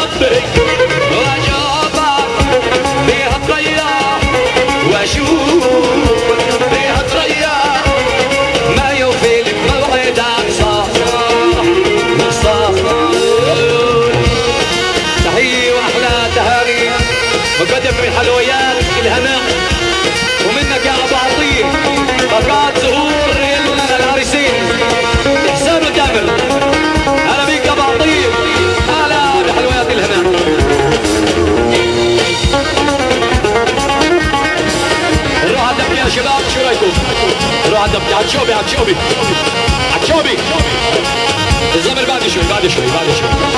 ربي وأجابك بيها تريا وأشوف بيها تريا ما يوفي لك موعدك صح تحية وأحلى تهاني مقدم من حلويات الهناء ومنك يا أبو عطية فقط ظهور العريسين إحسان وتامر. هلا بيك يا أبو عطية هلا بحلويات الهناء. نروح على الدب يا شباب شو رايكم؟ نروح على الدب عتشوبي عتشوبي عتشوبي الزمر بعد شوي بعد شوي بعد شوي